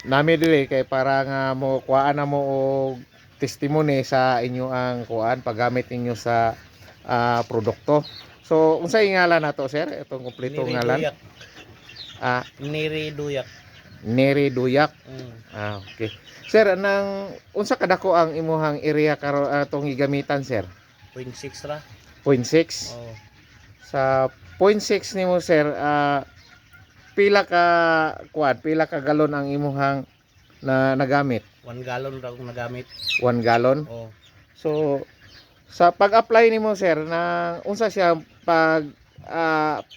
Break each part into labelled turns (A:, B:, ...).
A: nami dili kay para nga mo kuhaan na mo og testimony sa inyo ang kuhaan paggamit ninyo sa produkto. So unsay ngalan nato sir? Itong kompleto
B: Neri
A: ngalan.
B: Duyak. Neri Duyak.
A: Neri Duyak. Okay. Sir, unsa kadako ang imuhang area karon atong gigamitan sir?
B: 0.6 ra.
A: 0.6.
B: Oh.
A: Sa 0.6 nimo sir, pila ka galon ang imuhang nagamit?
B: 1 gallon ra akong nagamit.
A: 1 gallon.
B: Oh.
A: So sa pag-apply nimo sir, unsa siya pag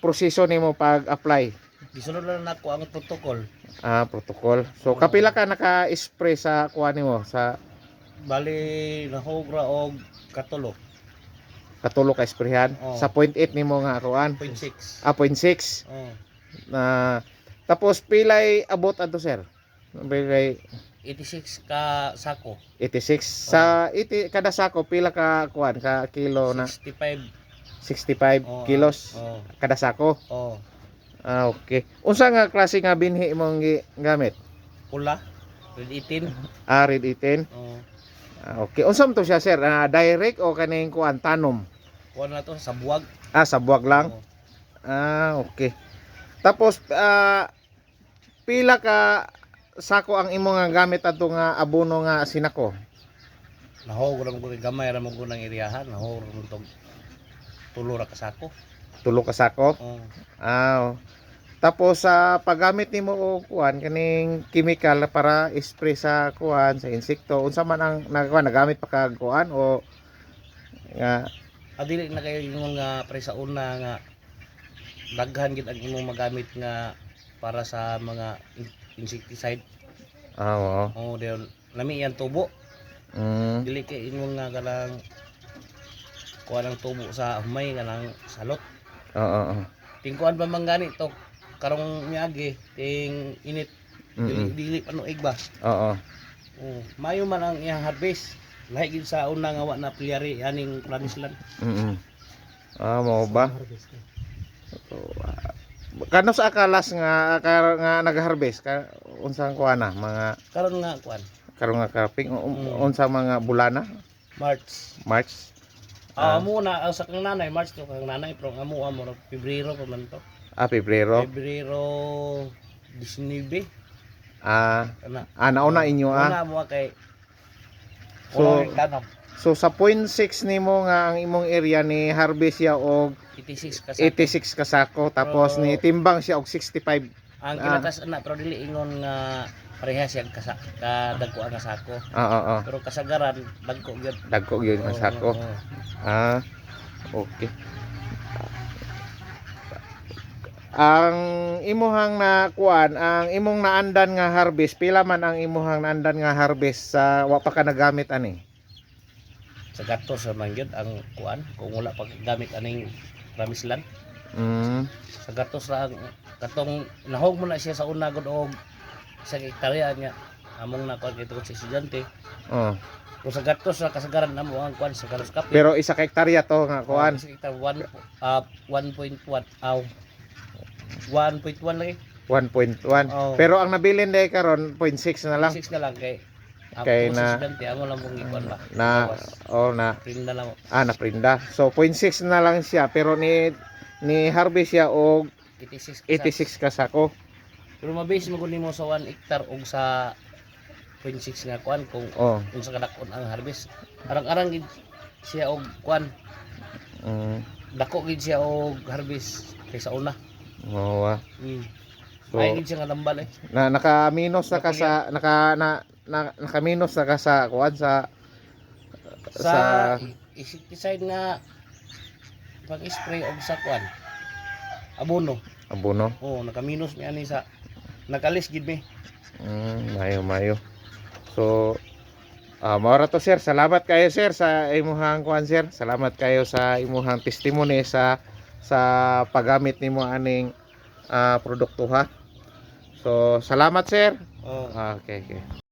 A: proseso nimo pag-apply?
B: Gisunod lang nako ang protocol.
A: Protocol. So kapila ka naka-spray sa kuha nimo sa
B: Bali nahog ra og katulo.
A: katulo ka sprayhan sa 0.8 nimo nga kuan?
B: 0.6.
A: 0.6.
B: Oh.
A: Tapos pilay abot adto sir? Pilay
B: 86 ka sako.
A: 86 sa kada sako pila ka kuan ka kilo na 65 kilos kada sako. Okay. Unsa nga klase nga binhi imong gamit?
B: Pula, red 18.
A: Red 18. Okay. Unsa man to siya sir? Direct o kaning kuan tanom?
B: Kuan na to sa buwag.
A: Sa buwag lang. Okay. Tapos pila ka sako ang imong nga gamit adto nga abono nga sinako?
B: Nahog ra mo gamay ra mo nang iriyahan, nahog ra mo tog tulo ra ka sako.
A: Tulo ka sako? Tapos sa paggamit nimo og kuan kaning chemical para spray sa kuan sa insekto, unsa man ang nagamit pa kag kuan o nga
B: dili na kayo yung nga pre sa una nga daghan gid ang imong magamit nga para sa mga insecticide.
A: Oo.
B: Diyon lami yan tubo. Dili kay imong nga galang kuan ang tubo sa humay ganang salot.
A: Oo.
B: Tingkuan ba man gani to karong miagi ting init dili panuig ba. Mayo man ang iyang harvest lahi gid sa una nga wa na pilyari aning Promised Land.
A: Mao ba? Kano sa akalas nga nag-harvest ka unsang kuana mga
B: karon nga kuan
A: karon nga cropping unsa mga bulana?
B: March. Amo na sa kang nanay March to kang nanay pero amo Pebrero pa man to.
A: Pebrero.
B: Pebrero 19.
A: Nauna inyo
B: Nauna mo kay
A: So sa 0.6 nimo nga ang imong area ni harvest ya og 86 ka sako tapos ni timbang siya og 65.
B: Ang kinatas na pero dili ingon nga parehas siya kadagko ang sako. Pero kasagaran dagko gyud
A: ang sako. Okay. Ang imuhang ang imong naandan nga harvest, pila man ang imuhang naandan nga harvest sa wa pa ka nagamit ani?
B: Sa gatos man gyud ang kuan kung wala pa gamit aning Promised Land. Sa gatos ra katong nahog mo na siya sa una gud og sa hektarya niya among na kuan kay sa estudyante. Kung sa gatos ra kasagaran namo ang kuan sa galos kape.
A: Pero isa ka hektarya to nga kuan.
B: Sa hektar 1.1 lagi.
A: 1.1. Pero ang nabilin day karon 0.6 na lang.
B: 0.6 na lang kay
A: na
B: amo lang mong ikuan ba.
A: Prinda
B: lang.
A: Na prinda. So 0.6 na lang siya pero ni harvest siya og 86 ka sako.
B: Pero mabase mo mo sa 1 hectare og sa 0.6 nga kuan kung sa kadakon ang harvest. Arang-arang gid siya og kuan. Dako gid siya og harvest kaysa una. So, ay gid siya nga lambal
A: naka-minus na ka sa naka-minus na ka sa kuan sa
B: insecticide nga pag-spray og sa kuan. Abono. Naka-minus mi ani sa nakalis gid mi. Mayo.
A: So mao ra to sir. Salamat kayo sir sa imuhang kuan sir. Salamat kayo sa imuhang testimony sa paggamit nimo aning produkto ha. So salamat sir. Okay.